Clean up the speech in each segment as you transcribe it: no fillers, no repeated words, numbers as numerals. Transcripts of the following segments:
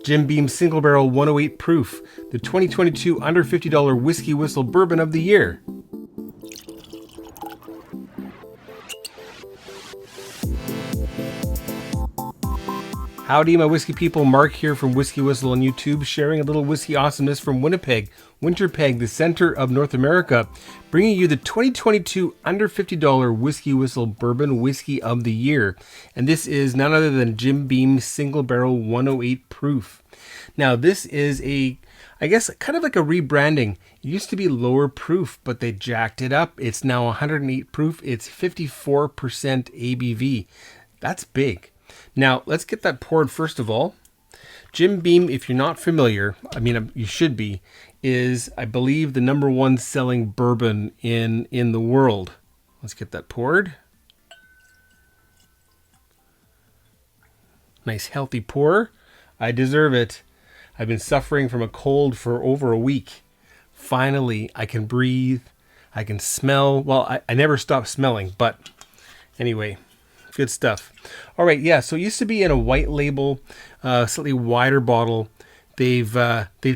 Jim Beam Single Barrel 108 Proof, the 2022 under $50 Whiskey Whistle Bourbon of the Year. Howdy, my whiskey people. Mark here from WhiskyWhistle on YouTube, sharing a little whiskey awesomeness from Winnipeg, Winnipeg, the center of North America, bringing you the 2022 under $50 Whiskey Whistle Bourbon Whiskey of the Year. And this is none other than Jim Beam Single Barrel 108 Proof. Now, this is I guess, kind of like a rebranding. It used to be lower proof, but they jacked it up. It's now 108 proof. It's 54% ABV. That's big. Now, let's get that poured first of all. Jim Beam, if you're not familiar, I mean, you should be, is, I believe, the #1 selling bourbon in the world. Let's get that poured. Nice healthy pour. I deserve it. I've been suffering from a cold for over a week. Finally, I can breathe. I can smell. Well, I never stop smelling, but anyway. Good stuff. All right, yeah. So it used to be in a white label, slightly wider bottle. They've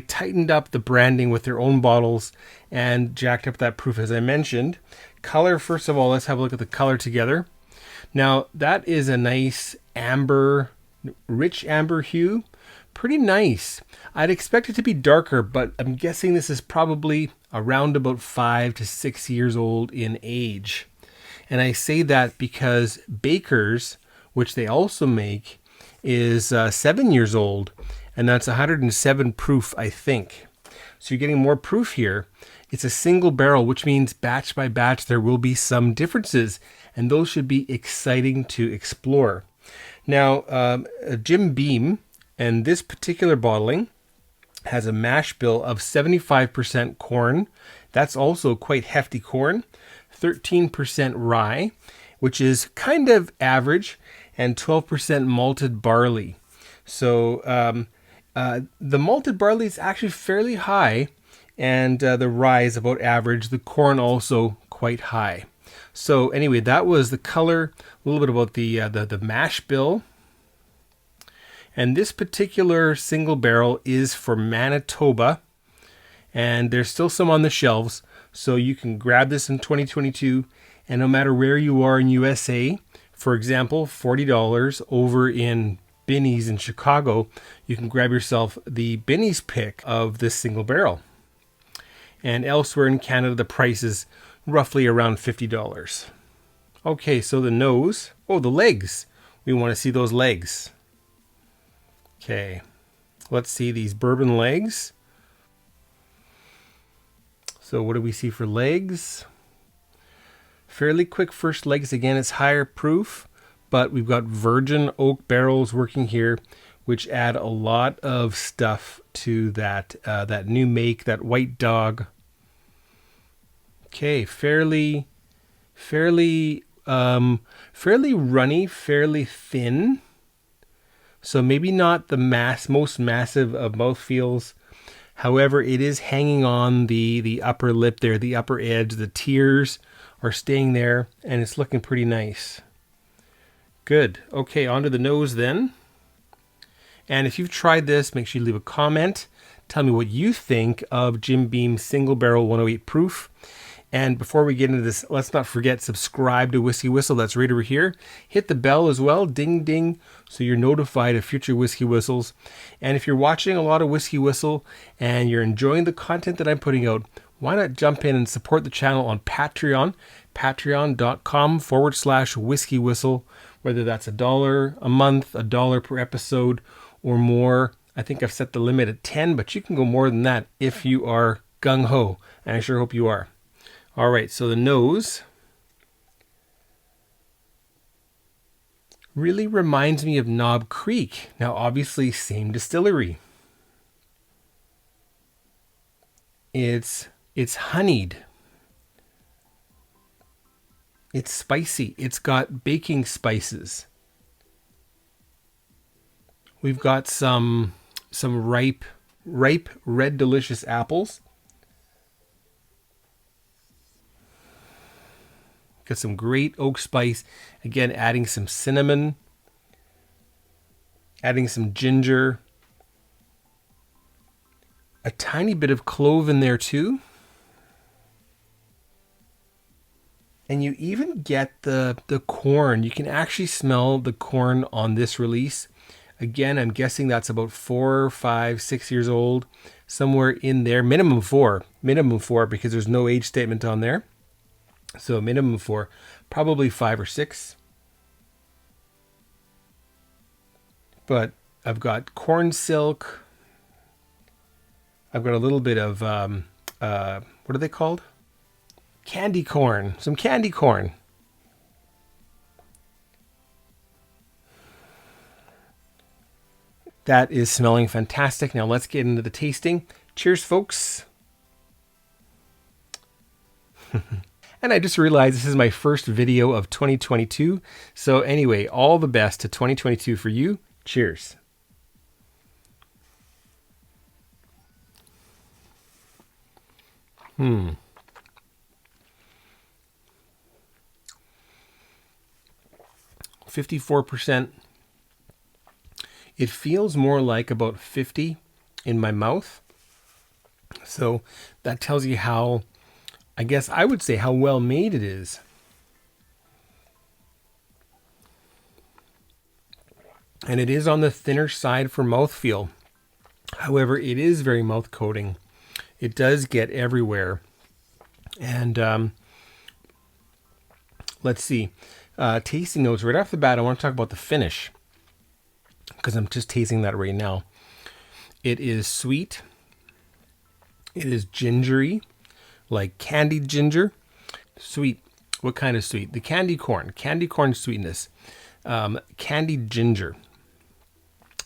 tightened up the branding with their own bottles and jacked up that proof, as I mentioned. Color, first of all, let's have a look at the color together. Now that is a nice amber, rich amber hue. Pretty nice. I'd expect it to be darker, but I'm guessing this is probably around about 5 to 6 years old in age. And I say that because Baker's, which they also make, is 7 years old, and that's 107 proof, I think. So you're getting more proof here. It's a single barrel, which means batch by batch there will be some differences, and those should be exciting to explore. Now, Jim Beam, and this particular bottling, has a mash bill of 75% corn. That's also quite hefty corn. 13% rye, which is kind of average, and 12% malted barley. So the malted barley is actually fairly high, and the rye is about average. The corn also quite high. So anyway, that was the color. A little bit about the mash bill. And this particular single barrel is for Manitoba, and there's still some on the shelves. So you can grab this in 2022, and no matter where you are in USA, for example, $40 over in Binny's in Chicago, you can grab yourself the Binny's pick of this single barrel. And elsewhere in Canada, the price is roughly around $50. Okay, so the nose. Oh, the legs. We want to see those legs. Okay, let's see these bourbon legs. So what do we see for legs? Fairly quick first legs. Again, it's higher proof, but we've got virgin oak barrels working here, which add a lot of stuff to that new make, that white dog. Okay, fairly runny, fairly thin. So maybe not the most massive of mouthfeels. However, it is hanging on the upper lip there, the upper edge. The tears are staying there, and it's looking pretty nice. Good. Okay, onto the nose then. And if you've tried this, make sure you leave a comment. Tell me what you think of Jim Beam Single Barrel 108 Proof. And before we get into this, let's not forget, subscribe to Whiskey Whistle. That's right over here. Hit the bell as well, ding ding, so you're notified of future Whiskey Whistles. And if you're watching a lot of Whiskey Whistle and you're enjoying the content that I'm putting out, why not jump in and support the channel on Patreon, patreon.com/Whiskey Whistle, whether that's $1 a month, $1 per episode, or more. I think I've set the limit at 10, but you can go more than that if you are gung-ho, and I sure hope you are. All right, so the nose really reminds me of Knob Creek. Now, obviously, same distillery. It's honeyed. It's spicy. It's got baking spices. We've got some ripe red delicious apples. Got some great oak spice. Again, adding some cinnamon, adding some ginger, a tiny bit of clove in there too. And you even get the corn. You can actually smell the corn on this release. Again, I'm guessing that's about 4, 5, 6 years old, somewhere in there. Minimum four, because there's no age statement on there. So minimum 4, probably 5 or 6. But I've got corn silk. I've got a little bit of, what are they called? Candy corn, some candy corn. That is smelling fantastic. Now let's get into the tasting. Cheers, folks. And I just realized this is my first video of 2022. So anyway, all the best to 2022 for you. Cheers. Hmm. 54%. It feels more like about 50 in my mouth. So that tells you how, I guess I would say, how well made it is. And it is on the thinner side for mouthfeel. However, it is very mouth coating. It does get everywhere. And let's see. Tasting notes right off the bat. I want to talk about the finish because I'm just tasting that right now. It is sweet. It is gingery, like candied ginger. Sweet. What kind of sweet? The candy corn sweetness. Candied ginger.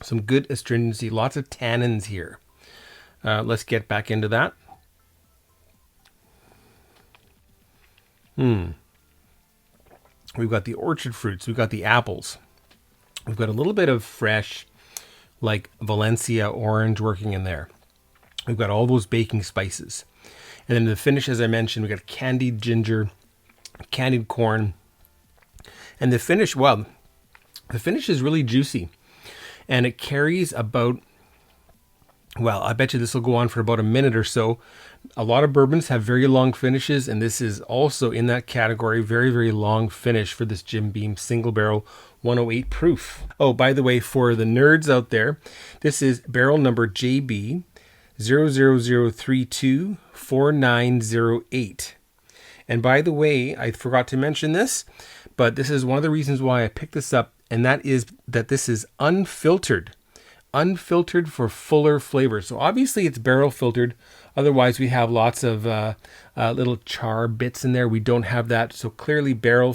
Some good astringency. Lots of tannins here. Let's get back into that. We've got the orchard fruits. We've got the apples. We've got a little bit of fresh, like Valencia orange working in there. We've got all those baking spices. And then the finish, as I mentioned, we've got candied ginger, candied corn. And the finish, well, the finish is really juicy. And it carries about, well, I bet you this will go on for about a minute or so. A lot of bourbons have very long finishes, and this is also in that category. Very, very long finish for this Jim Beam single barrel 108 proof. Oh, by the way, for the nerds out there, this is barrel number JB 000324908. And by the way, I forgot to mention this, but this is one of the reasons why I picked this up, and that is that this is unfiltered for fuller flavor. So obviously it's barrel filtered. Otherwise we have lots of little char bits in there. We don't have that. So clearly barrier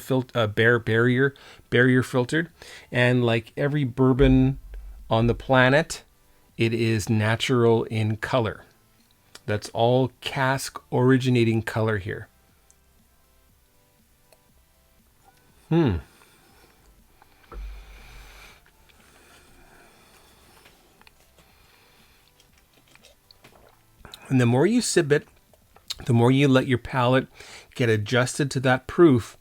filtered. And like every bourbon on the planet, it is natural in color. That's all cask originating color here. And the more you sip it, the more you let your palate get adjusted to that proof,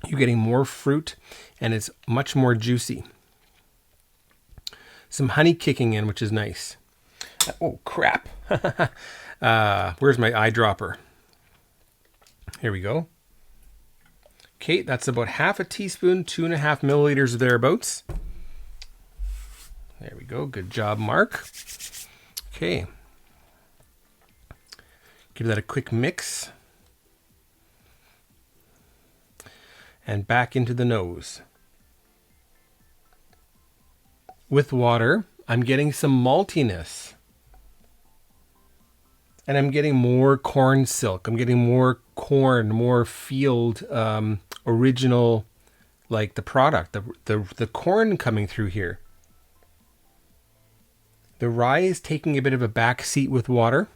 you're getting more fruit and it's much more juicy. Some honey kicking in, which is nice. Oh, crap. Where's my eyedropper? Here we go. Okay, that's about half a teaspoon, 2.5 milliliters or thereabouts. There we go. Good job, Mark. Okay. Give that a quick mix. And back into the nose. With water, I'm getting some maltiness. And I'm getting more corn silk. I'm getting more corn, more field, original, like the product, the corn coming through here. The rye is taking a bit of a back seat with water.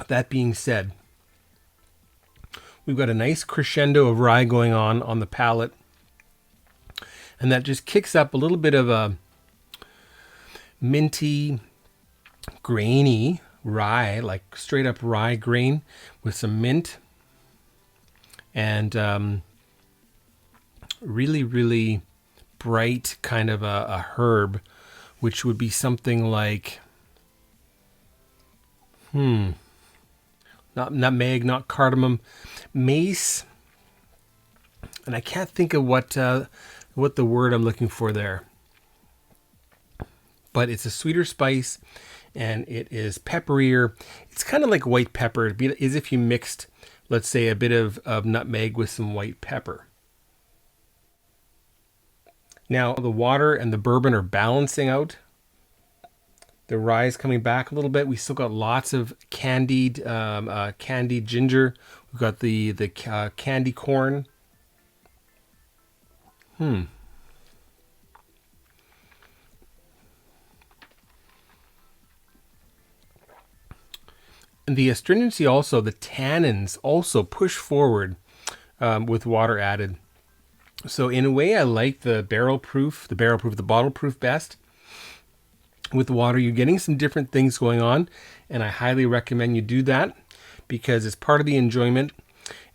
That being said, we've got a nice crescendo of rye going on the palate. And that just kicks up a little bit of a minty, grainy rye, like straight up rye grain with some mint. And really, really bright kind of a herb, which would be something like, not nutmeg, not cardamom, mace, and I can't think of what the word I'm looking for there. But it's a sweeter spice, and it is pepperier. It's kind of like white pepper. It'd be as if you mixed, let's say, a bit of nutmeg with some white pepper. Now, the water and the bourbon are balancing out. The rye is coming back a little bit. We still got lots of candied ginger. We've got the candy corn. And the astringency also, the tannins also push forward with water added. So in a way, I like the bottle proof best. With water, you're getting some different things going on, and I highly recommend you do that because it's part of the enjoyment.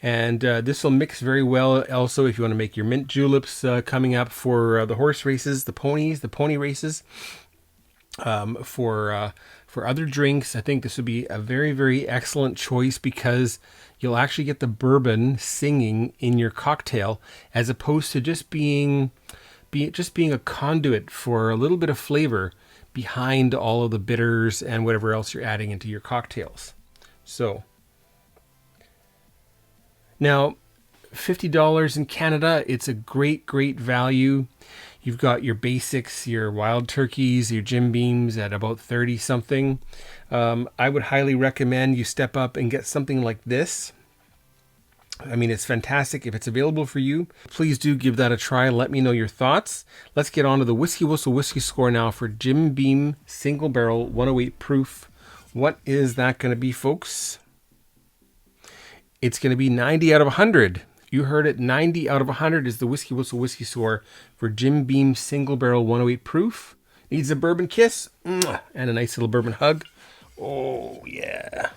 And this will mix very well also if you want to make your mint juleps coming up for the horse races, the pony races. For other drinks, I think this would be a very, very excellent choice because you'll actually get the bourbon singing in your cocktail as opposed to just being a conduit for a little bit of flavor behind all of the bitters and whatever else you're adding into your cocktails. So now, $50 in Canada, it's a great, great value. You've got your basics, your wild turkeys, your Jim Beams at about 30 something. I would highly recommend you step up and get something like this. I mean, it's fantastic. If it's available for you, please do give that a try. Let me know your thoughts. Let's get on to the WhiskyWhistle whiskey score now for Jim Beam single barrel 108 proof. What is that going to be, folks? It's going to be 90 out of 100. You heard it, 90 out of 100 is the WhiskyWhistle whiskey score for Jim Beam single barrel 108 proof. Needs a bourbon kiss and a nice little bourbon hug. Oh, yeah.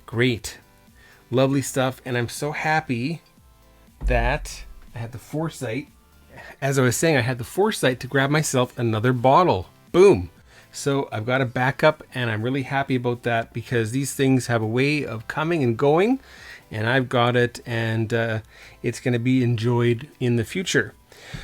Great. Lovely stuff. And I'm so happy that I had the foresight. As I was saying, I had the foresight to grab myself another bottle. Boom. So I've got a backup, and I'm really happy about that because these things have a way of coming and going, and I've got it, and it's going to be enjoyed in the future.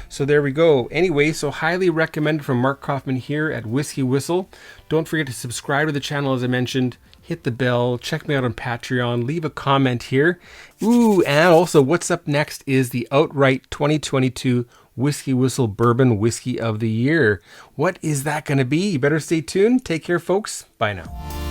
So there we go. Anyway, so highly recommended from Mark Kaufman here at WhiskyWhistle. Don't forget to subscribe to the channel, as I mentioned. Hit the bell. Check me out on Patreon. Leave a comment here. Ooh, and also what's up next is the Outright 2022 WhiskyWhistle Bourbon Whiskey of the Year. What is that going to be? You better stay tuned. Take care, folks. Bye now.